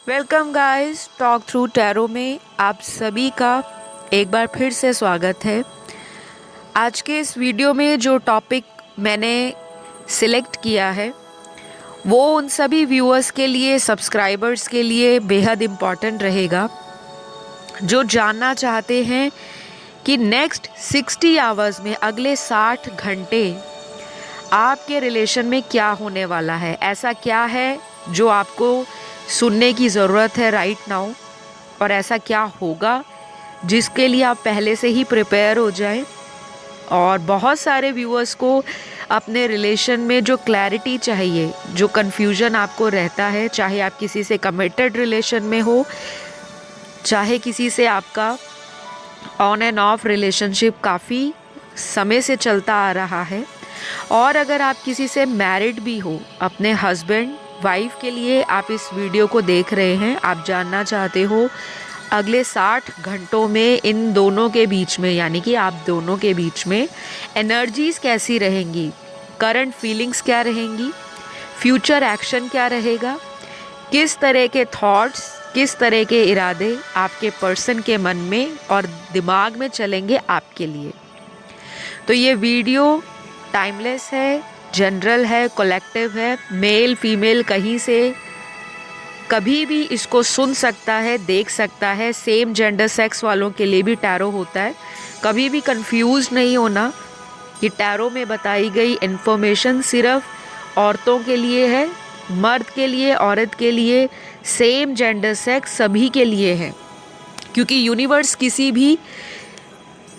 Welcome guys, talk through tarot में आप सभी का एक बार फिर से स्वागत है। आज के इस वीडियो में जो टॉपिक मैंने सिलेक्ट किया है वो उन सभी व्यूअर्स के लिए, सब्सक्राइबर्स के लिए बेहद इम्पॉर्टेंट रहेगा जो जानना चाहते हैं कि नेक्स्ट 60 आवर्स में, अगले 60 घंटे आपके रिलेशन में क्या होने वाला है। ऐसा क्या है जो आपको सुनने की ज़रूरत है राइट नाउ, और ऐसा क्या होगा जिसके लिए आप पहले से ही प्रिपेयर हो जाएं। और बहुत सारे व्यूअर्स को अपने रिलेशन में जो क्लैरिटी चाहिए, जो कन्फ्यूजन आपको रहता है, चाहे आप किसी से कमिटेड रिलेशन में हो, चाहे किसी से आपका ऑन एंड ऑफ रिलेशनशिप काफ़ी समय से चलता आ रहा है, और अगर आप किसी से मैरिड भी हो, अपने हस्बैंड वाइफ के लिए आप इस वीडियो को देख रहे हैं, आप जानना चाहते हो अगले 60 घंटों में इन दोनों के बीच में, यानी कि आप दोनों के बीच में एनर्जीज कैसी रहेंगी, करंट फीलिंग्स क्या रहेंगी, फ्यूचर एक्शन क्या रहेगा, किस तरह के थॉट्स, किस तरह के इरादे आपके पर्सन के मन में और दिमाग में चलेंगे आपके लिए। तो ये वीडियो टाइमलेस है, जनरल है, कलेक्टिव है, मेल फीमेल कहीं से कभी भी इसको सुन सकता है, देख सकता है। सेम जेंडर सेक्स वालों के लिए भी टैरो होता है। कभी भी कंफ्यूज नहीं होना कि टैरो में बताई गई इन्फॉर्मेशन सिर्फ औरतों के लिए है, मर्द के लिए, औरत के लिए, सेम जेंडर सेक्स सभी के लिए है। क्योंकि यूनिवर्स किसी भी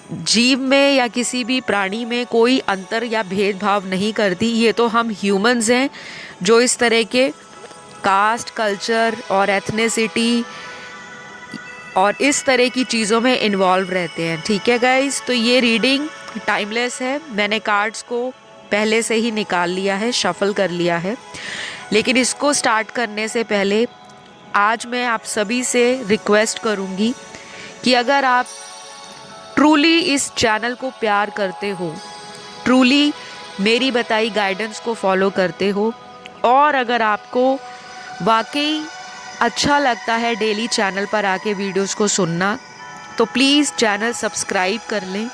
जीव में या किसी भी प्राणी में कोई अंतर या भेदभाव नहीं करती। ये तो हम ह्यूमंस हैं जो इस तरह के कास्ट, कल्चर और एथनिसिटी और इस तरह की चीज़ों में इन्वॉल्व रहते हैं। ठीक है गाइस, तो ये रीडिंग टाइमलेस है। मैंने कार्ड्स को पहले से ही निकाल लिया है, शफल कर लिया है, लेकिन इसको स्टार्ट करने से पहले आज मैं आप सभी से रिक्वेस्ट करूँगी कि अगर आप ट्रूली इस चैनल को प्यार करते हो, ट्रूली मेरी बताई गाइडेंस को फॉलो करते हो, और अगर आपको वाकई अच्छा लगता है डेली चैनल पर आके वीडियोस को सुनना, तो प्लीज़ चैनल सब्सक्राइब कर लें,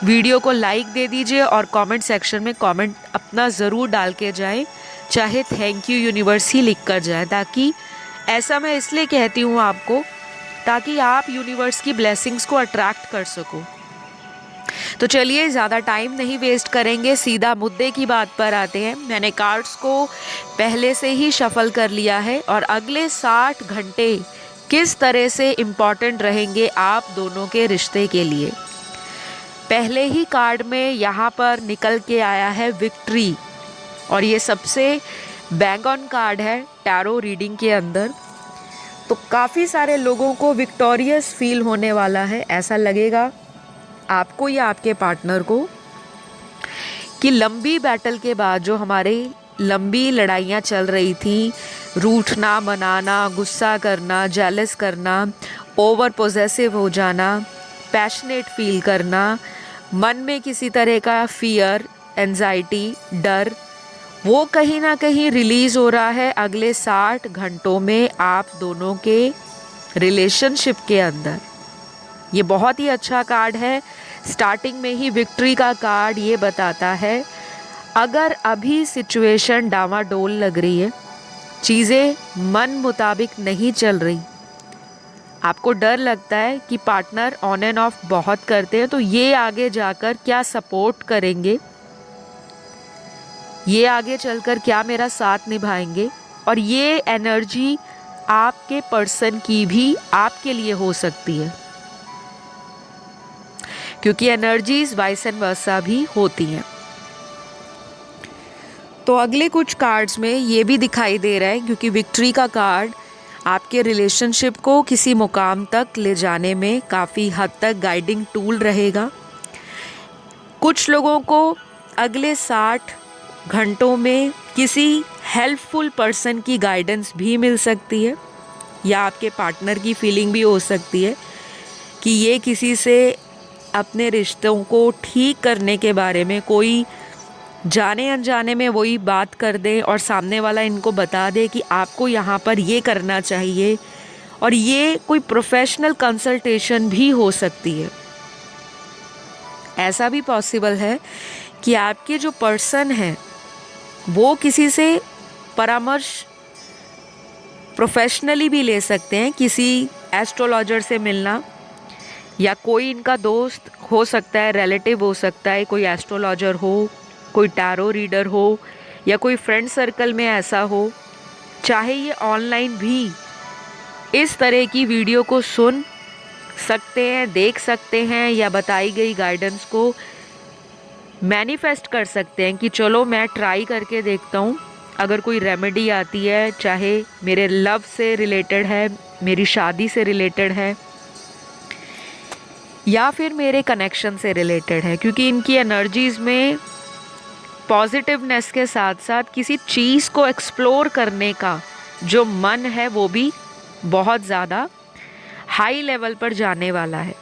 वीडियो को लाइक दे दीजिए और कमेंट सेक्शन में कमेंट अपना ज़रूर डाल के जाएं, चाहे थैंक यू यूनिवर्स ही लिख कर जाएं। ताकि ऐसा मैं इसलिए कहती हूँ आपको, ताकि आप यूनिवर्स की ब्लेसिंग्स को अट्रैक्ट कर सको। तो चलिए ज़्यादा टाइम नहीं वेस्ट करेंगे, सीधा मुद्दे की बात पर आते हैं। मैंने कार्ड्स को पहले से ही शफल कर लिया है और अगले 60 घंटे किस तरह से इम्पॉर्टेंट रहेंगे आप दोनों के रिश्ते के लिए। पहले ही कार्ड में यहाँ पर निकल के आया है विक्ट्री, और ये सबसे बैंग ऑन कार्ड है टैरो रीडिंग के अंदर। तो काफ़ी सारे लोगों को विक्टोरियस फील होने वाला है। ऐसा लगेगा आपको या आपके पार्टनर को कि लंबी बैटल के बाद, जो हमारे लंबी लड़ाइयाँ चल रही थी, रूठना, मनाना, गुस्सा करना, जेलस करना, ओवर पोजेसिव हो जाना, पैशनेट फील करना, मन में किसी तरह का फियर, एंजाइटी, डर, वो कहीं ना कहीं रिलीज़ हो रहा है अगले 60 घंटों में आप दोनों के रिलेशनशिप के अंदर। ये बहुत ही अच्छा कार्ड है। स्टार्टिंग में ही विक्ट्री का कार्ड ये बताता है, अगर अभी सिचुएशन डामाडोल लग रही है, चीज़ें मन मुताबिक नहीं चल रही, आपको डर लगता है कि पार्टनर ऑन एंड ऑफ बहुत करते हैं, तो ये आगे जाकर क्या सपोर्ट करेंगे, ये आगे चलकर क्या मेरा साथ निभाएंगे, और ये एनर्जी आपके पर्सन की भी आपके लिए हो सकती है, क्योंकि एनर्जीज वाइस एंड वर्सा भी होती हैं। तो अगले कुछ कार्ड्स में ये भी दिखाई दे रहा है, क्योंकि विक्ट्री का कार्ड आपके रिलेशनशिप को किसी मुकाम तक ले जाने में काफ़ी हद तक गाइडिंग टूल रहेगा। कुछ लोगों को अगले 60 घंटों में किसी हेल्पफुल पर्सन की गाइडेंस भी मिल सकती है, या आपके पार्टनर की फीलिंग भी हो सकती है कि ये किसी से अपने रिश्तों को ठीक करने के बारे में कोई जाने अनजाने में वही बात कर दें और सामने वाला इनको बता दे कि आपको यहाँ पर ये करना चाहिए, और ये कोई प्रोफेशनल कंसल्टेशन भी हो सकती है। ऐसा भी पॉसिबल है कि आपके जो पर्सन हैं वो किसी से परामर्श प्रोफेशनली भी ले सकते हैं, किसी एस्ट्रोलॉजर से मिलना, या कोई इनका दोस्त हो सकता है, रिलेटिव हो सकता है, कोई एस्ट्रोलॉजर हो, कोई टैरो रीडर हो, या कोई फ्रेंड सर्कल में ऐसा हो। चाहे ये ऑनलाइन भी इस तरह की वीडियो को सुन सकते हैं, देख सकते हैं, या बताई गई गाइडेंस को मैनिफेस्ट कर सकते हैं कि चलो मैं ट्राई करके देखता हूँ, अगर कोई रेमेडी आती है, चाहे मेरे लव से रिलेटेड है, मेरी शादी से रिलेटेड है, या फिर मेरे कनेक्शन से रिलेटेड है। क्योंकि इनकी एनर्जीज़ में पॉजिटिवनेस के साथ साथ किसी चीज़ को एक्सप्लोर करने का जो मन है वो भी बहुत ज़्यादा हाई लेवल पर जाने वाला है।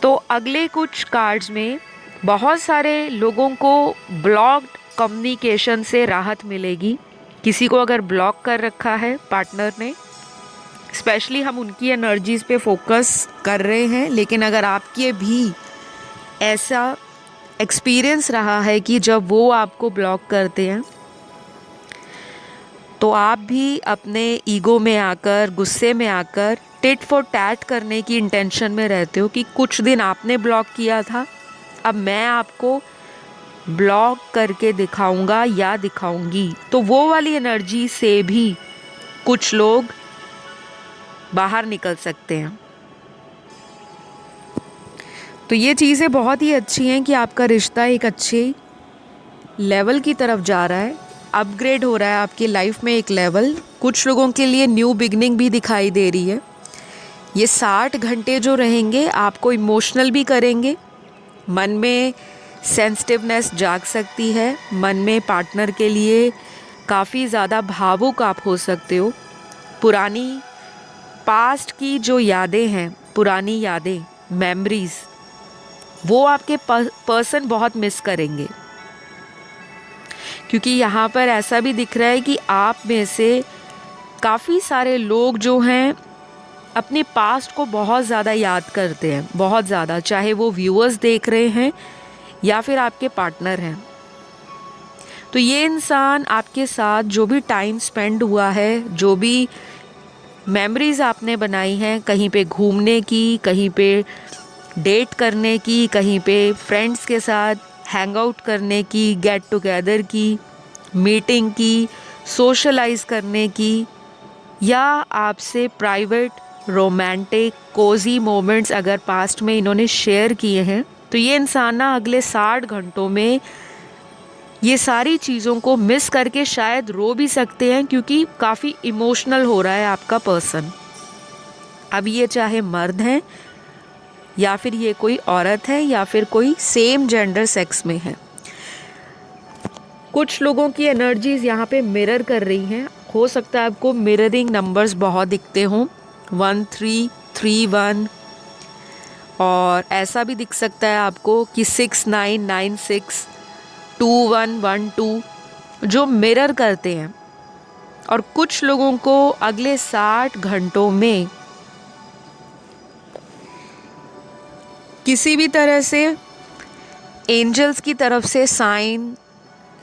तो अगले कुछ कार्ड्स में बहुत सारे लोगों को ब्लॉक्ड कम्युनिकेशन से राहत मिलेगी। किसी को अगर ब्लॉक कर रखा है पार्टनर ने, स्पेशली हम उनकी एनर्जीज़ पे फोकस कर रहे हैं, लेकिन अगर आपके भी ऐसा एक्सपीरियंस रहा है कि जब वो आपको ब्लॉक करते हैं तो आप भी अपने ईगो में आकर, गुस्से में आकर टिट फॉर टैट करने की इंटेंशन में रहते हो कि कुछ दिन आपने ब्लॉक किया था, अब मैं आपको ब्लॉक करके दिखाऊंगा या दिखाऊंगी। तो वो वाली एनर्जी से भी कुछ लोग बाहर निकल सकते हैं। तो ये चीज़ें बहुत ही अच्छी हैं कि आपका रिश्ता एक अच्छे लेवल की तरफ जा रहा है, अपग्रेड हो रहा है आपकी लाइफ में एक लेवल। कुछ लोगों के लिए न्यू बिगनिंग भी दिखाई दे रही है। ये 60 घंटे जो रहेंगे आपको इमोशनल भी करेंगे, मन में सेंसिटिवनेस जाग सकती है, मन में पार्टनर के लिए काफ़ी ज़्यादा भावुक आप हो सकते हो। पुरानी पास्ट की जो यादें हैं, पुरानी यादें, मेमोरीज़, वो आपके पर्सन बहुत मिस करेंगे। क्योंकि यहाँ पर ऐसा भी दिख रहा है कि आप में से काफ़ी सारे लोग जो हैं अपने पास्ट को बहुत ज़्यादा याद करते हैं, बहुत ज़्यादा, चाहे वो व्यूअर्स देख रहे हैं या फिर आपके पार्टनर हैं। तो ये इंसान आपके साथ जो भी टाइम स्पेंड हुआ है, जो भी मेमोरीज़ आपने बनाई हैं, कहीं पे घूमने की, कहीं पे डेट करने की, कहीं पे फ्रेंड्स के साथ हैंग आउट करने की, गेट टुगेदर की, मीटिंग की, सोशलाइज करने की, या आपसे प्राइवेट रोमांटिक कोजी मोमेंट्स अगर पास्ट में इन्होंने शेयर किए हैं, तो ये इंसान ना अगले 60 घंटों में ये सारी चीज़ों को मिस करके शायद रो भी सकते हैं, क्योंकि काफ़ी इमोशनल हो रहा है आपका पर्सन। अब ये चाहे मर्द हैं या फिर ये कोई औरत है या फिर कोई सेम जेंडर सेक्स में है। कुछ लोगों की एनर्जीज़ यहाँ पे मिरर कर रही हैं। हो सकता है आपको मिररिंग नंबर्स बहुत दिखते हों, 1331, और ऐसा भी दिख सकता है आपको कि 6996, 2112 जो मिरर करते हैं। और कुछ लोगों को अगले 60 घंटों में किसी भी तरह से एंजल्स की तरफ से साइन,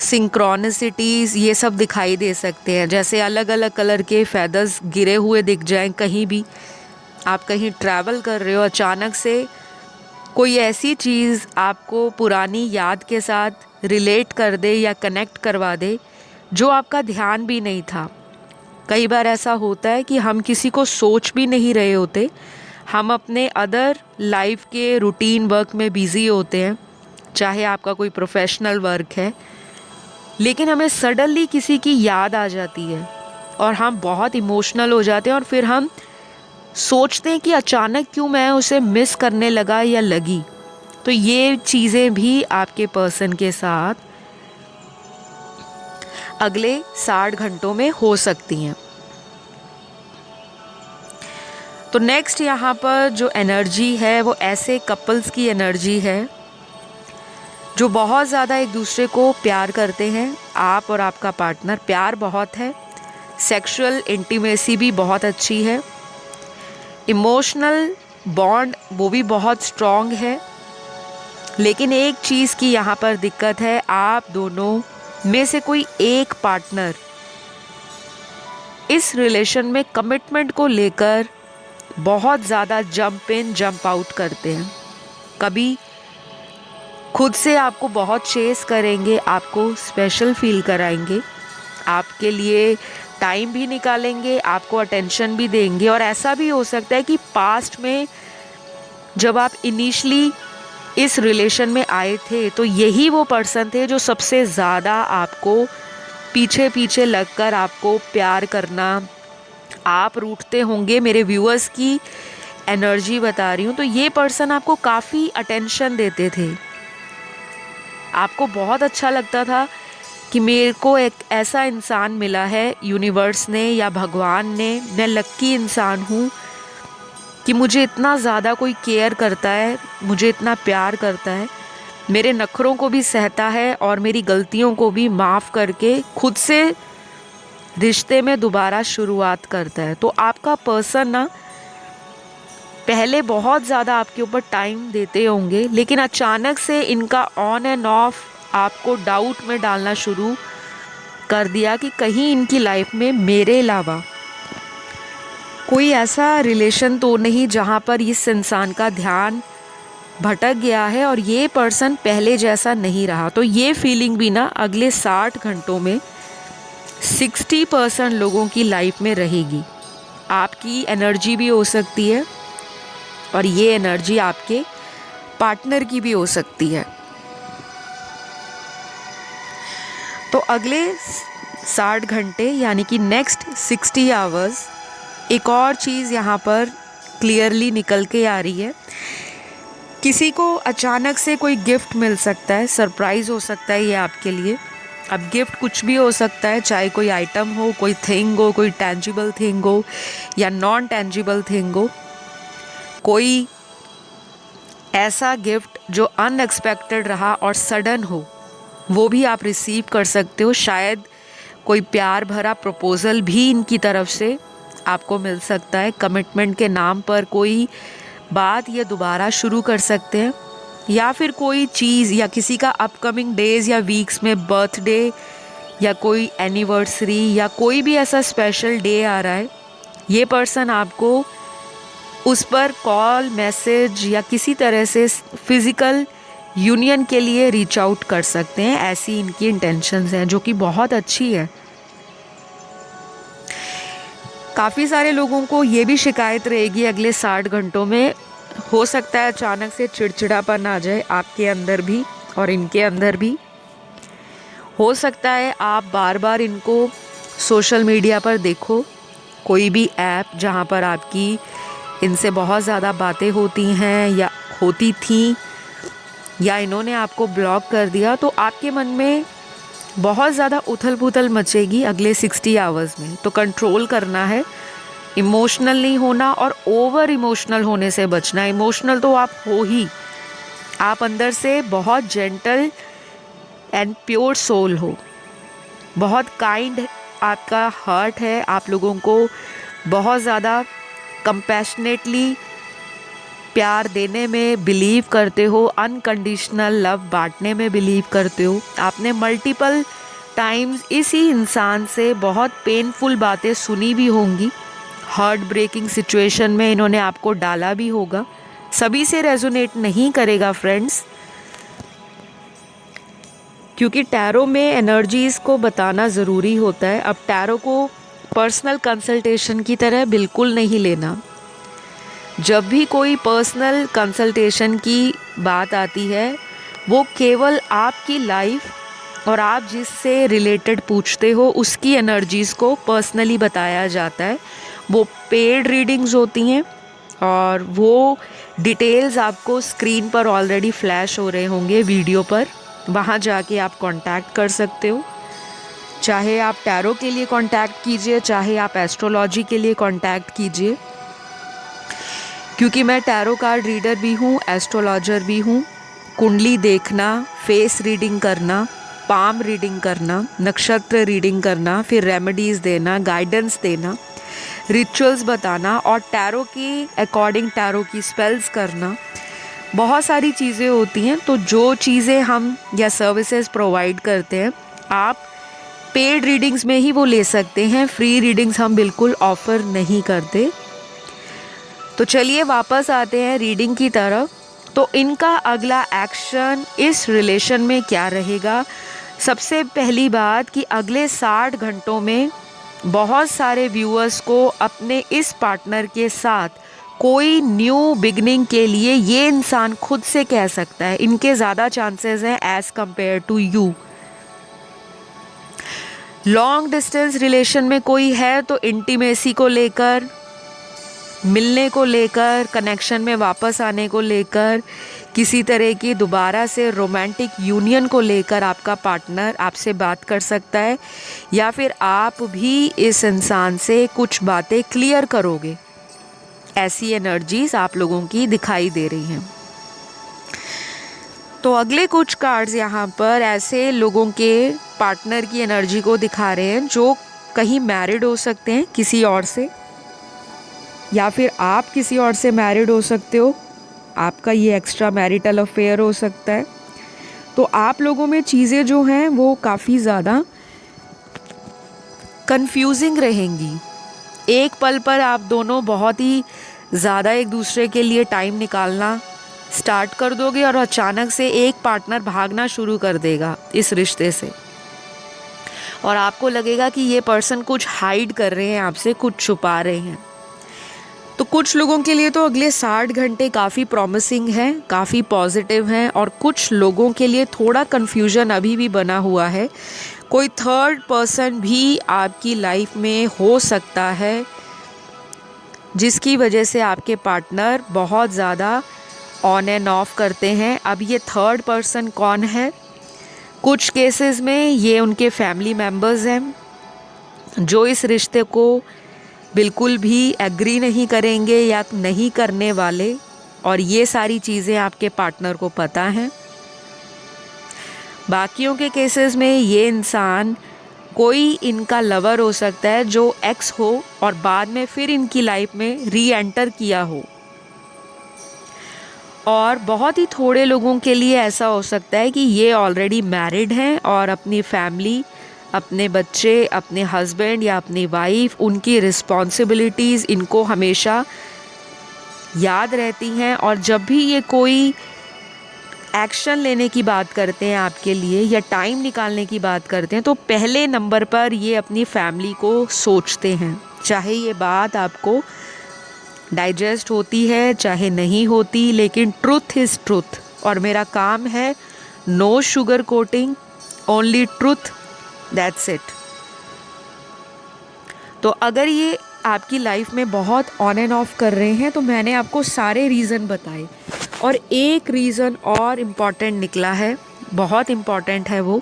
सिंक्रोनिसिटीज़, ये सब दिखाई दे सकते हैं। जैसे अलग अलग कलर के फेदर्स गिरे हुए दिख जाएं कहीं भी, आप कहीं ट्रैवल कर रहे हो, अचानक से कोई ऐसी चीज़ आपको पुरानी याद के साथ रिलेट कर दे या कनेक्ट करवा दे जो आपका ध्यान भी नहीं था। कई बार ऐसा होता है कि हम किसी को सोच भी नहीं रहे होते, हम अपने अदर लाइफ के रूटीन वर्क में बिज़ी होते हैं, चाहे आपका कोई प्रोफेशनल वर्क है, लेकिन हमें सडनली किसी की याद आ जाती है और हम बहुत इमोशनल हो जाते हैं, और फिर हम सोचते हैं कि अचानक क्यों मैं उसे मिस करने लगा या लगी। तो ये चीज़ें भी आपके पर्सन के साथ अगले 60 घंटों में हो सकती हैं। तो नेक्स्ट यहाँ पर जो एनर्जी है वो ऐसे कपल्स की एनर्जी है जो बहुत ज़्यादा एक दूसरे को प्यार करते हैं, आप और आपका पार्टनर, प्यार बहुत है, सेक्सुअल इंटीमेसी भी बहुत अच्छी है, इमोशनल बॉन्ड वो भी बहुत स्ट्रॉन्ग है। लेकिन एक चीज़ की यहाँ पर दिक्कत है, आप दोनों में से कोई एक पार्टनर इस रिलेशन में कमिटमेंट को लेकर बहुत ज़्यादा जंप इन जंप आउट करते हैं। कभी खुद से आपको बहुत चेस करेंगे, आपको स्पेशल फील कराएंगे, आपके लिए टाइम भी निकालेंगे, आपको अटेंशन भी देंगे। और ऐसा भी हो सकता है कि पास्ट में जब आप इनिशियली इस रिलेशन में आए थे तो यही वो पर्सन थे जो सबसे ज़्यादा आपको पीछे पीछे लगकर आपको प्यार करना, आप रूठते होंगे। मेरे व्यूअर्स की एनर्जी बता रही हूँ, तो ये पर्सन आपको काफ़ी अटेंशन देते थे, आपको बहुत अच्छा लगता था कि मेरे को एक ऐसा इंसान मिला है यूनिवर्स ने या भगवान ने, मैं लक्की इंसान हूँ कि मुझे इतना ज़्यादा कोई केयर करता है, मुझे इतना प्यार करता है, मेरे नखरों को भी सहता है और मेरी गलतियों को भी माफ़ करके खुद से रिश्ते में दोबारा शुरुआत करता है। तो आपका पर्सन ना पहले बहुत ज़्यादा आपके ऊपर टाइम देते होंगे, लेकिन अचानक से इनका ऑन एंड ऑफ आपको डाउट में डालना शुरू कर दिया कि कहीं इनकी लाइफ में मेरे अलावा कोई ऐसा रिलेशन तो नहीं जहाँ पर इस इंसान का ध्यान भटक गया है और ये पर्सन पहले जैसा नहीं रहा। तो ये फीलिंग भी ना अगले 60 घंटों में 60% लोगों की लाइफ में रहेगी। आपकी एनर्जी भी हो सकती है और ये एनर्जी आपके पार्टनर की भी हो सकती है। तो अगले 60 घंटे यानी कि नेक्स्ट 60 आवर्स, एक और चीज़ यहाँ पर क्लियरली निकल के आ रही है, किसी को अचानक से कोई गिफ्ट मिल सकता है, सरप्राइज़ हो सकता है ये आपके लिए। अब गिफ्ट कुछ भी हो सकता है, चाहे कोई आइटम हो, कोई थिंग हो, कोई टेंजिबल थिंग हो या नॉन टेंजिबल थिंग हो। कोई ऐसा गिफ्ट जो अनएक्सपेक्टेड रहा और सडन हो, वो भी आप रिसीव कर सकते हो। शायद कोई प्यार भरा प्रपोज़ल भी इनकी तरफ से आपको मिल सकता है। कमिटमेंट के नाम पर कोई बात ये दोबारा शुरू कर सकते हैं, या फिर कोई चीज़ या किसी का अपकमिंग डेज़ या वीक्स में बर्थडे या कोई एनिवर्सरी या कोई भी ऐसा स्पेशल डे आ रहा है, ये पर्सन आपको उस पर कॉल, मैसेज या किसी तरह से फिज़िकल यूनियन के लिए रीच आउट कर सकते हैं। ऐसी इनकी इंटेंशंस हैं जो कि बहुत अच्छी है। काफ़ी सारे लोगों को ये भी शिकायत रहेगी अगले 60 घंटों में, हो सकता है अचानक से चिड़चिड़ापन आ जाए आपके अंदर भी और इनके अंदर भी। हो सकता है आप बार बार इनको सोशल मीडिया पर देखो, कोई भी ऐप जहाँ पर आपकी इनसे बहुत ज़्यादा बातें होती हैं या होती थी, या इन्होंने आपको ब्लॉक कर दिया, तो आपके मन में बहुत ज़्यादा उथल पुथल मचेगी अगले 60 आवर्स में। तो कंट्रोल करना है, इमोशनल नहीं होना और ओवर इमोशनल होने से बचना। इमोशनल तो आप हो ही, आप अंदर से बहुत जेंटल एंड प्योर सोल हो, बहुत काइंड आपका हार्ट है, आप लोगों को बहुत ज़्यादा कंपैशनेटली प्यार देने में बिलीव करते हो, अनकंडीशनल लव बांटने में बिलीव करते हो। आपने मल्टीपल टाइम्स इसी इंसान से बहुत पेनफुल बातें सुनी भी होंगी, हार्ट ब्रेकिंग सिचुएशन में इन्होंने आपको डाला भी होगा। सभी से रेजोनेट नहीं करेगा फ्रेंड्स, क्योंकि टैरो में एनर्जीज़ को बताना ज़रूरी होता है। अब टैरो को पर्सनल कंसल्टेशन की तरह बिल्कुल नहीं लेना। जब भी कोई पर्सनल कंसल्टेशन की बात आती है, वो केवल आपकी लाइफ और आप जिससे रिलेटेड पूछते हो उसकी एनर्जीज़ को पर्सनली बताया जाता है। वो पेड रीडिंग्स होती हैं और वो डिटेल्स आपको स्क्रीन पर ऑलरेडी फ्लैश हो रहे होंगे वीडियो पर, वहाँ जाके आप कांटेक्ट कर सकते हो। चाहे आप टैरो के लिए कांटेक्ट कीजिए, चाहे आप एस्ट्रोलॉजी के लिए कांटेक्ट कीजिए, क्योंकि मैं टैरो कार्ड रीडर भी हूँ, एस्ट्रोलॉजर भी हूँ। कुंडली देखना, फेस रीडिंग करना, पाम रीडिंग करना, नक्षत्र रीडिंग करना, फिर रेमेडीज़ देना, गाइडेंस देना, रिचुअल्स बताना और टैरो की अकॉर्डिंग टैरो की स्पेल्स करना, बहुत सारी चीज़ें होती हैं। तो जो चीज़ें हम या सर्विसेज प्रोवाइड करते हैं, आप पेड रीडिंग्स में ही वो ले सकते हैं। फ्री रीडिंग्स हम बिल्कुल ऑफ़र नहीं करते। तो चलिए वापस आते हैं रीडिंग की तरफ। तो इनका अगला एक्शन इस रिलेशन में क्या रहेगा? सबसे पहली बात कि अगले 60 घंटों में बहुत सारे व्यूअर्स को अपने इस पार्टनर के साथ कोई न्यू बिगनिंग के लिए ये इंसान खुद से कह सकता है। इनके ज़्यादा चांसेस हैं as compare to you. Long distance relation में कोई है तो इंटीमेसी को लेकर, मिलने को लेकर, कनेक्शन में वापस आने को लेकर, किसी तरह की दोबारा से रोमांटिक यूनियन को लेकर आपका पार्टनर आपसे बात कर सकता है, या फिर आप भी इस इंसान से कुछ बातें क्लियर करोगे। ऐसी एनर्जीज आप लोगों की दिखाई दे रही हैं। तो अगले कुछ कार्ड्स यहाँ पर ऐसे लोगों के पार्टनर की एनर्जी को दिखा रहे हैं जो कहीं मैरिड हो सकते हैं किसी और से, या फिर आप किसी और से मैरिड हो सकते हो। आपका ये एक्स्ट्रा मैरिटल अफेयर हो सकता है। तो आप लोगों में चीज़ें जो हैं वो काफ़ी ज़्यादा कंफ्यूजिंग रहेंगी। एक पल पर आप दोनों बहुत ही ज़्यादा एक दूसरे के लिए टाइम निकालना स्टार्ट कर दोगे और अचानक से एक पार्टनर भागना शुरू कर देगा इस रिश्ते से, और आपको लगेगा कि ये पर्सन कुछ हाइड कर रहे हैं आपसे, कुछ छुपा रहे हैं। तो कुछ लोगों के लिए तो अगले 60 घंटे काफ़ी प्रॉमिसिंग हैं, काफ़ी पॉजिटिव हैं, और कुछ लोगों के लिए थोड़ा कन्फ्यूजन अभी भी बना हुआ है। कोई थर्ड पर्सन भी आपकी लाइफ में हो सकता है जिसकी वजह से आपके पार्टनर बहुत ज़्यादा ऑन एंड ऑफ करते हैं। अब ये थर्ड पर्सन कौन है? कुछ केसेस में ये उनके फैमिली मेम्बर्स हैं जो इस रिश्ते को बिल्कुल भी एग्री नहीं करेंगे या नहीं करने वाले, और ये सारी चीज़ें आपके पार्टनर को पता हैं। बाकियों के केसेस में ये इंसान कोई इनका लवर हो सकता है जो एक्स हो और बाद में फिर इनकी लाइफ में री एंटर किया हो, और बहुत ही थोड़े लोगों के लिए ऐसा हो सकता है कि ये ऑलरेडी मैरिड हैं और अपनी फैमिली, अपने बच्चे, अपने हस्बैंड या अपनी वाइफ, उनकी रिस्पॉन्सिबिलिटीज़ इनको हमेशा याद रहती हैं, और जब भी ये कोई एक्शन लेने की बात करते हैं आपके लिए या टाइम निकालने की बात करते हैं तो पहले नंबर पर ये अपनी फैमिली को सोचते हैं। चाहे ये बात आपको डाइजेस्ट होती है चाहे नहीं होती, लेकिन ट्रुथ इज़ ट्रुथ, और मेरा काम है no sugar coating, only truth, that's it. तो अगर ये आपकी लाइफ में बहुत ऑन एंड ऑफ कर रहे हैं तो मैंने आपको सारे रीज़न बताए, और एक रीज़न और इम्पॉर्टेंट निकला है, बहुत इम्पॉर्टेंट है वो,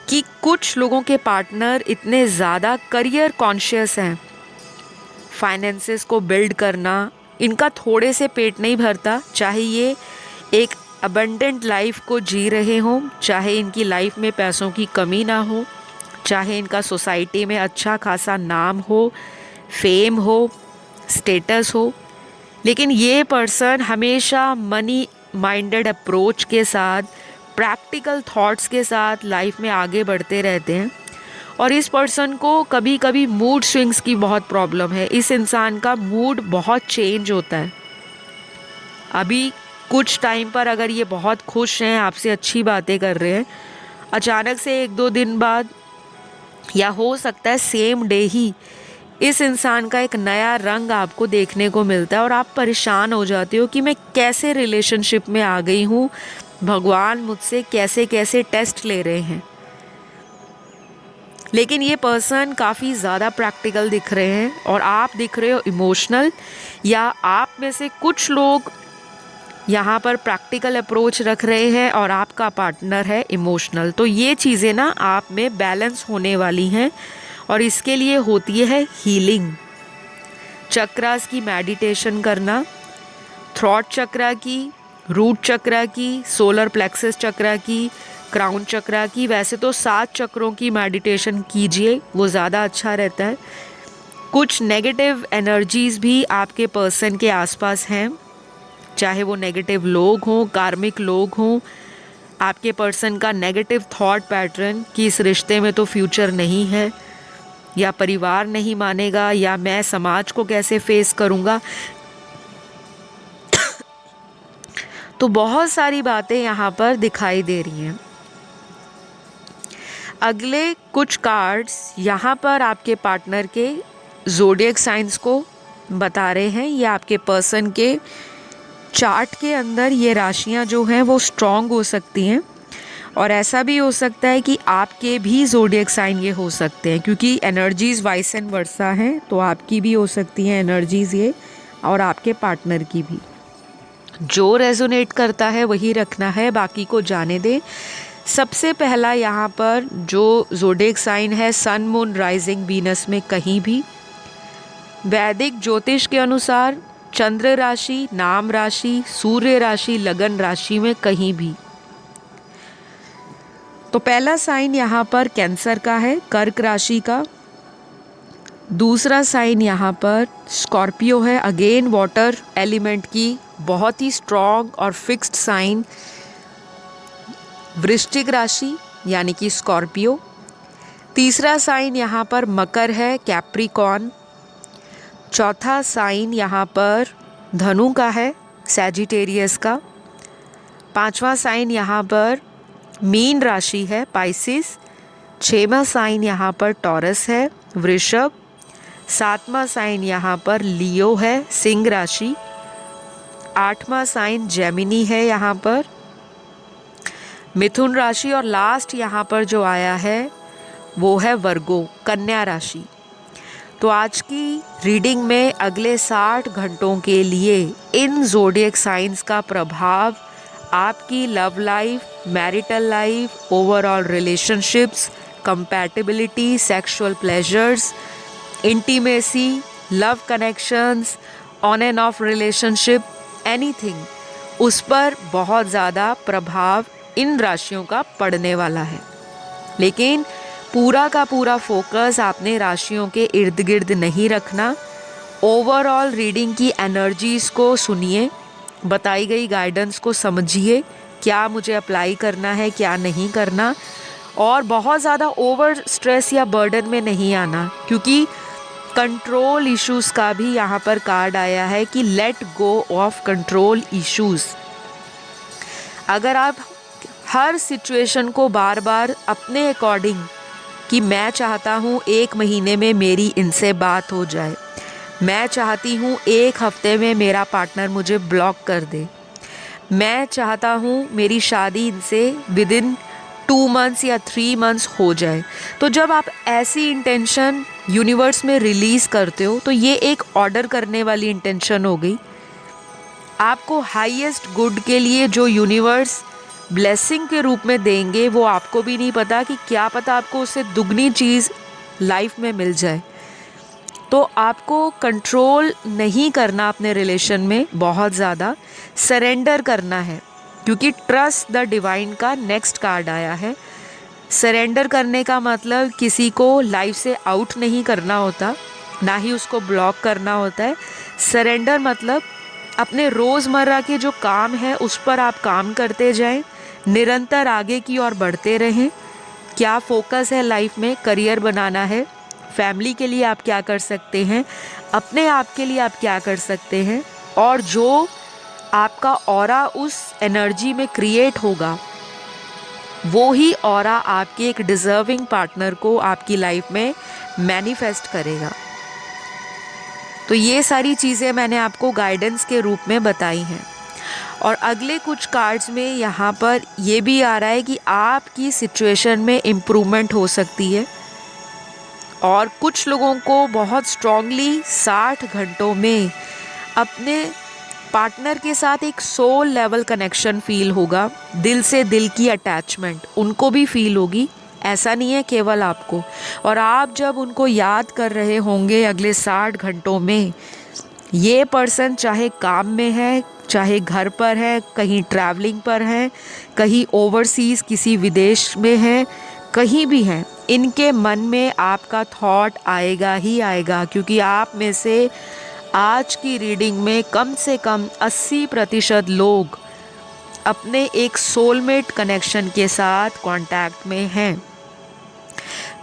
कि कुछ लोगों के पार्टनर इतने ज़्यादा करियर कॉन्शियस हैं, फाइनेंसेस को बिल्ड करना इनका थोड़े से पेट नहीं भरता। चाहे ये एक अबंडेंट लाइफ को जी रहे हों, चाहे इनकी लाइफ में पैसों की कमी ना हो, चाहे इनका सोसाइटी में अच्छा खासा नाम हो, फेम हो, स्टेटस हो, लेकिन ये पर्सन हमेशा मनी माइंडेड अप्रोच के साथ, प्रैक्टिकल थॉट्स के साथ लाइफ में आगे बढ़ते रहते हैं। और इस पर्सन को कभी कभी मूड स्विंग्स की बहुत प्रॉब्लम है। इस इंसान का मूड बहुत चेंज होता है। अभी कुछ टाइम पर अगर ये बहुत खुश हैं, आपसे अच्छी बातें कर रहे हैं, अचानक से 1-2 दिन बाद या हो सकता है सेम डे ही इस इंसान का एक नया रंग आपको देखने को मिलता है और आप परेशान हो जाते हो कि मैं कैसे रिलेशनशिप में आ गई हूँ, भगवान मुझसे कैसे कैसे टेस्ट ले रहे हैं। लेकिन ये पर्सन काफ़ी ज़्यादा प्रैक्टिकल दिख रहे हैं और आप दिख रहे हो इमोशनल, या आप में से कुछ लोग यहाँ पर प्रैक्टिकल अप्रोच रख रहे हैं और आपका पार्टनर है इमोशनल। तो ये चीज़ें ना आप में बैलेंस होने वाली हैं, और इसके लिए होती है हीलिंग, चक्रास की मेडिटेशन करना, थ्रॉट चक्रा की, रूट चक्रा की, सोलर प्लेक्सस चक्रा की, क्राउन चक्रा की। वैसे तो 7 चक्रों की मेडिटेशन कीजिए, वो ज़्यादा अच्छा रहता है। कुछ नेगेटिव एनर्जीज भी आपके पर्सन के आसपास हैं, चाहे वो नेगेटिव लोग हों, कार्मिक लोग हों, आपके पर्सन का नेगेटिव थॉट पैटर्न कि इस रिश्ते में तो फ्यूचर नहीं है, या परिवार नहीं मानेगा, या मैं समाज को कैसे फेस करूँगा। तो बहुत सारी बातें यहाँ पर दिखाई दे रही हैं। अगले कुछ कार्ड्स यहाँ पर आपके पार्टनर के ज़ोडिएक साइंस को बता रहे हैं। ये आपके पर्सन के चार्ट के अंदर ये राशियाँ जो हैं वो स्ट्रॉन्ग हो सकती हैं, और ऐसा भी हो सकता है कि आपके भी ज़ोडिएक साइन ये हो सकते हैं, क्योंकि एनर्जीज़ वाइस एंड वर्सा हैं, तो आपकी भी हो सकती हैं एनर्जीज़ ये, और आपके पार्टनर की भी। जो रेजोनेट करता है वही रखना है, बाकी को जाने दे। सबसे पहला यहाँ पर जो ज़ोडिएक साइन है, सन मून राइजिंग वीनस में कहीं भी। वैदिक ज्योतिष के अनुसार चंद्र राशि, नाम राशि, सूर्य राशि, लगन राशि में कहीं भी। तो पहला साइन यहाँ पर कैंसर का है, कर्क राशि का। दूसरा साइन यहाँ पर स्कॉर्पियो है, अगेन वाटर एलिमेंट की बहुत ही स्ट्रॉन्ग और फिक्स्ड साइन, वृश्चिक राशि यानी कि स्कॉर्पियो। तीसरा साइन यहाँ पर मकर है, कैप्रिकॉर्न। चौथा साइन यहाँ पर धनु का है, सैजिटेरियस का। पांचवा साइन यहाँ पर मीन राशि है, पाइसिस। छठवां साइन यहाँ पर टॉरस है, वृषभ। सातवां साइन यहाँ पर लियो है, सिंह राशि। आठवां साइन जेमिनी है यहाँ पर, मिथुन राशि। और लास्ट यहाँ पर जो आया है वो है वर्गो, कन्या राशि। तो आज की रीडिंग में अगले 60 घंटों के लिए इन ज़ोडिएक साइंस का प्रभाव आपकी love life, marital life, overall relationships, compatibility, sexual pleasures, intimacy, love connections, on end of relationship, anything, उस पर बहुत ज़्यादा प्रभाव इन राशियों का पड़ने वाला है। लेकिन पूरा का पूरा फोकस आपने राशियों के इर्द गिर्द नहीं रखना। ओवरऑल रीडिंग की एनर्जीज़ को सुनिए, बताई गई गाइडेंस को समझिए, क्या मुझे अप्लाई करना है, क्या नहीं करना, और बहुत ज़्यादा ओवर स्ट्रेस या बर्डन में नहीं आना, क्योंकि कंट्रोल इश्यूज़ का भी यहाँ पर कार्ड आया है कि let go of control issues. अगर आप हर सिचुएशन को बार बार अपने अकॉर्डिंग कि मैं चाहता हूँ 1 महीने में मेरी इनसे बात हो जाए, मैं चाहती हूँ 1 हफ्ते में मेरा पार्टनर मुझे ब्लॉक कर दे, मैं चाहता हूँ मेरी शादी इनसे विदिन 2 मंथ्स या 3 मंथ्स हो जाए, तो जब आप ऐसी इंटेंशन यूनिवर्स में रिलीज़ करते हो तो ये एक ऑर्डर करने वाली इंटेंशन हो गई। आपको हाईएस्ट गुड के लिए जो यूनिवर्स ब्लेसिंग के रूप में देंगे वो आपको भी नहीं पता कि क्या पता आपको उससे दुगनी चीज़ लाइफ में मिल जाए। तो आपको कंट्रोल नहीं करना अपने रिलेशन में, बहुत ज़्यादा सरेंडर करना है, क्योंकि ट्रस्ट द डिवाइन का नेक्स्ट कार्ड आया है। सरेंडर करने का मतलब किसी को लाइफ से आउट नहीं करना होता, ना ही उसको ब्लॉक करना होता है। सरेंडर मतलब अपने रोज़मर्रा के जो काम है उस पर आप काम करते जाएं, निरंतर आगे की ओर बढ़ते रहें। क्या फोकस है लाइफ में, करियर बनाना है, फैमिली के लिए आप क्या कर सकते हैं, अपने आप के लिए आप क्या कर सकते हैं, और जो आपका ऑरा उस एनर्जी में क्रिएट होगा वो ही ऑरा आपके एक डिज़र्विंग पार्टनर को आपकी लाइफ में मैनिफेस्ट करेगा। तो ये सारी चीज़ें मैंने आपको गाइडेंस के रूप में बताई हैं। और अगले कुछ कार्ड्स में यहाँ पर ये भी आ रहा है कि आपकी सिचुएशन में इम्प्रूवमेंट हो सकती है, और कुछ लोगों को बहुत स्ट्रांगली 60 घंटों में अपने पार्टनर के साथ एक सोल लेवल कनेक्शन फील होगा, दिल से दिल की अटैचमेंट उनको भी फील होगी, ऐसा नहीं है केवल आपको। और आप जब उनको याद कर रहे होंगे अगले 60 घंटों में, ये पर्सन चाहे काम में है, चाहे घर पर है, कहीं ट्रैवलिंग पर है, कहीं ओवरसीज़ किसी विदेश में है, कहीं भी हैं, इनके मन में आपका थॉट आएगा ही आएगा, क्योंकि आप में से आज की रीडिंग में कम से कम 80% लोग अपने एक सोलमेट कनेक्शन के साथ कांटेक्ट में हैं।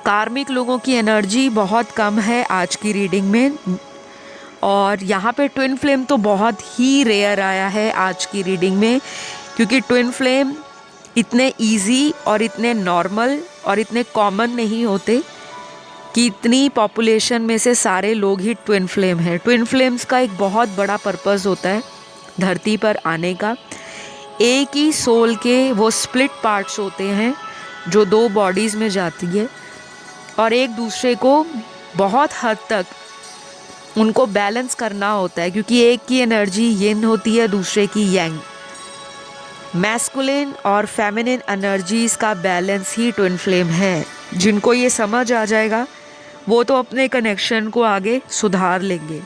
कार्मिक लोगों की एनर्जी बहुत कम है आज की रीडिंग में, और यहाँ पे ट्विन फ्लेम तो बहुत ही रेयर आया है आज की रीडिंग में, क्योंकि ट्विन फ्लेम इतने इजी और इतने नॉर्मल और इतने कॉमन नहीं होते कि इतनी पॉपुलेशन में से सारे लोग ही ट्विन फ्लेम हैं। ट्विन फ्लेम्स का एक बहुत बड़ा पर्पस होता है धरती पर आने का। एक ही सोल के वो स्प्लिट पार्ट्स होते हैं जो 2 बॉडीज़ में जाती है, और एक दूसरे को बहुत हद तक उनको बैलेंस करना होता है, क्योंकि एक की एनर्जी यिन होती है, दूसरे की यांग। मैस्कुलिन और फेमिनिन एनर्जीज़ का बैलेंस ही ट्विन फ्लेम है। जिनको ये समझ आ जाएगा वो तो अपने कनेक्शन को आगे सुधार लेंगे,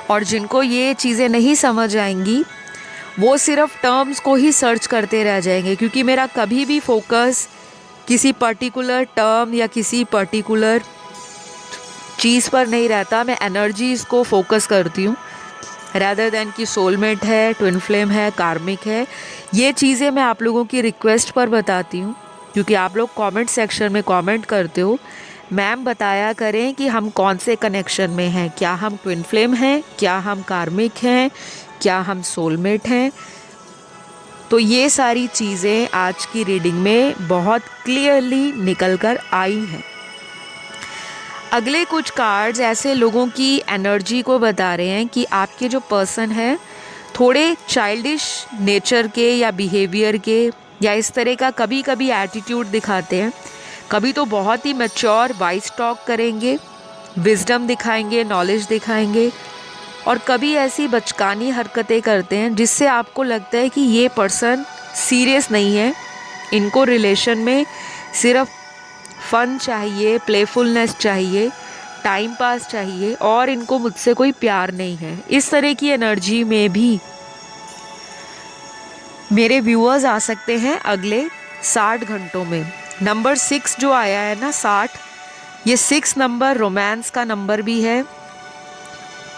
और जिनको ये चीज़ें नहीं समझ आएंगी वो सिर्फ टर्म्स को ही सर्च करते रह जाएंगे, क्योंकि मेरा कभी भी फोकस किसी पर्टिकुलर टर्म या किसी पर्टिकुलर चीज़ पर नहीं रहता। मैं एनर्जीज़ को फोकस करती हूँ रैदर दैन कि सोलमेट है, ट्विन फ्लेम है, कार्मिक है। ये चीज़ें मैं आप लोगों की रिक्वेस्ट पर बताती हूँ, क्योंकि आप लोग कमेंट सेक्शन में कमेंट करते हो, मैम बताया करें कि हम कौन से कनेक्शन में हैं, क्या हम ट्विन फ्लेम हैं, क्या हम कार्मिक हैं, क्या हम सोलमेट हैं। तो ये सारी चीज़ें आज की रीडिंग में बहुत क्लियरली निकल कर आई हैं। अगले कुछ कार्ड्स ऐसे लोगों की एनर्जी को बता रहे हैं कि आपके जो पर्सन है थोड़े चाइल्डिश नेचर के या बिहेवियर के या इस तरह का कभी कभी एटीट्यूड दिखाते हैं, कभी तो बहुत ही मैच्योर वाइज टॉक करेंगे, विजडम दिखाएंगे, नॉलेज दिखाएंगे, और कभी ऐसी बचकानी हरकतें करते हैं जिससे आपको लगता है कि ये पर्सन सीरियस नहीं है, इनको रिलेशन में सिर्फ फन चाहिए, प्लेफुलनेस चाहिए, टाइम पास चाहिए, और इनको मुझसे कोई प्यार नहीं है। इस तरह की एनर्जी में भी मेरे व्यूअर्स आ सकते हैं अगले 60 घंटों में। नंबर 6 जो आया है ना 60, ये 6 नंबर रोमांस का नंबर भी है,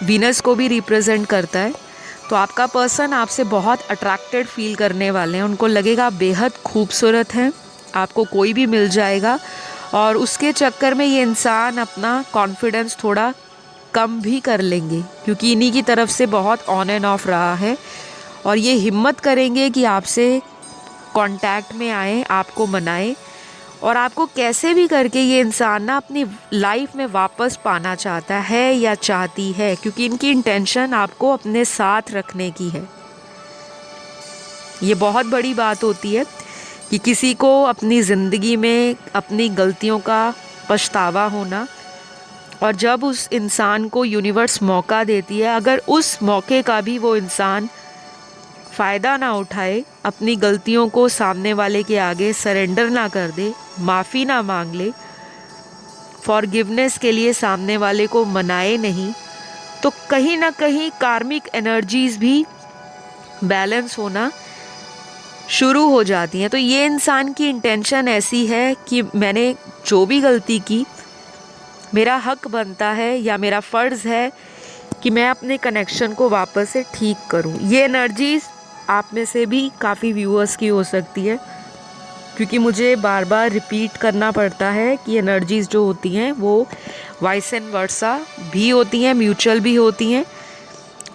वीनस को भी रिप्रेजेंट करता है। तो आपका पर्सन आपसे बहुत अट्रैक्टेड फील करने वाले हैं, उनको लगेगा बेहद खूबसूरत हैं, आपको कोई भी मिल जाएगा, और उसके चक्कर में ये इंसान अपना कॉन्फिडेंस थोड़ा कम भी कर लेंगे, क्योंकि इन्हीं की तरफ से बहुत ऑन एंड ऑफ रहा है, और ये हिम्मत करेंगे कि आपसे कांटेक्ट में आए, आपको मनाएं, और आपको कैसे भी करके ये इंसान ना अपनी लाइफ में वापस पाना चाहता है या चाहती है, क्योंकि इनकी इंटेंशन आपको अपने साथ रखने की है। ये बहुत बड़ी बात होती है कि किसी को अपनी ज़िंदगी में अपनी गलतियों का पछतावा होना, और जब उस इंसान को यूनिवर्स मौका देती है, अगर उस मौके का भी वो इंसान फ़ायदा ना उठाए, अपनी गलतियों को सामने वाले के आगे सरेंडर ना कर दे, माफ़ी ना मांग ले, फॉरगिवनेस के लिए सामने वाले को मनाए नहीं, तो कहीं ना कहीं कार्मिक एनर्जीज़ भी बैलेंस होना शुरू हो जाती हैं। तो ये इंसान की इंटेंशन ऐसी है कि मैंने जो भी गलती की, मेरा हक बनता है या मेरा फ़र्ज़ है कि मैं अपने कनेक्शन को वापस से ठीक करूं। ये एनर्जीज़ आप में से भी काफ़ी व्यूअर्स की हो सकती है, क्योंकि मुझे बार बार रिपीट करना पड़ता है कि एनर्जीज़ जो होती हैं वो वाइस एंड वर्सा भी होती हैं, म्यूचुअल भी होती हैं,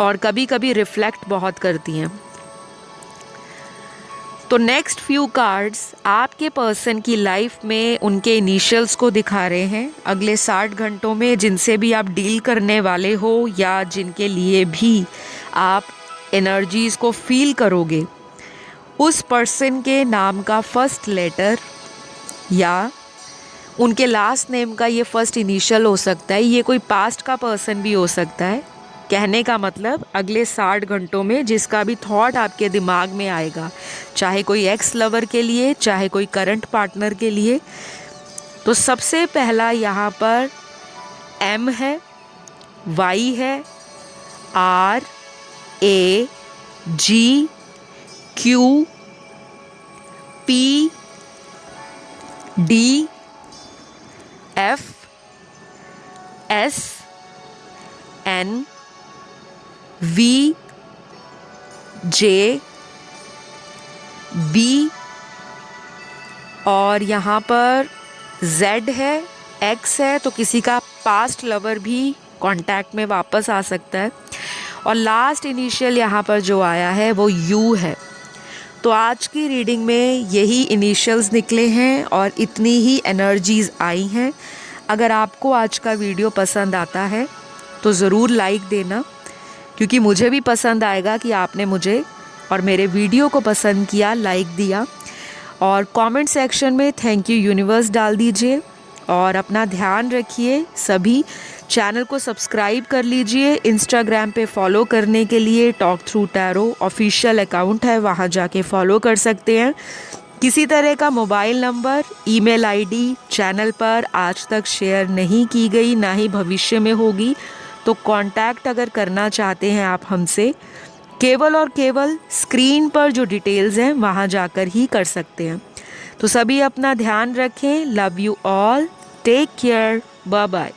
और कभी कभी रिफ्लेक्ट बहुत करती हैं। तो नेक्स्ट फ्यू कार्ड्स आपके पर्सन की लाइफ में उनके इनिशियल्स को दिखा रहे हैं अगले 60 घंटों में, जिनसे भी आप डील करने वाले हो या जिनके लिए भी आप एनर्जीज़ को फील करोगे। उस पर्सन के नाम का फर्स्ट लेटर या उनके लास्ट नेम का ये फर्स्ट इनिशियल हो सकता है। ये कोई पास्ट का पर्सन भी हो सकता है। कहने का मतलब अगले 60 घंटों में जिसका भी थॉट आपके दिमाग में आएगा, चाहे कोई एक्स लवर के लिए, चाहे कोई करंट पार्टनर के लिए, तो सबसे पहला यहाँ पर एम है, वाई है, R, A, G Q P D F S N V J B और यहाँ पर Z है, X है, तो किसी का पास्ट लवर भी कांटेक्ट में वापस आ सकता है। और लास्ट इनिशियल यहाँ पर जो आया है वो U है। तो आज की रीडिंग में यही इनिशियल्स निकले हैं और इतनी ही एनर्जीज़ आई हैं। अगर आपको आज का वीडियो पसंद आता है तो ज़रूर लाइक देना, क्योंकि मुझे भी पसंद आएगा कि आपने मुझे और मेरे वीडियो को पसंद किया, लाइक दिया। और कमेंट सेक्शन में थैंक यू यूनिवर्स डाल दीजिए और अपना ध्यान रखिए। सभी चैनल को सब्सक्राइब कर लीजिए। इंस्टाग्राम पे फॉलो करने के लिए talk through tarot official account है, वहाँ जाके फॉलो कर सकते हैं। किसी तरह का mobile number, email ID channel पर आज तक शेयर नहीं की गई, ना ही भविष्य में होगी। तो कांटेक्ट अगर करना चाहते हैं आप हमसे, केवल और केवल स्क्रीन पर जो डिटेल्स हैं वहाँ जाकर ही कर सकते हैं। तो सभी अपना ध्यान रखें। Love you all, take care, bye bye.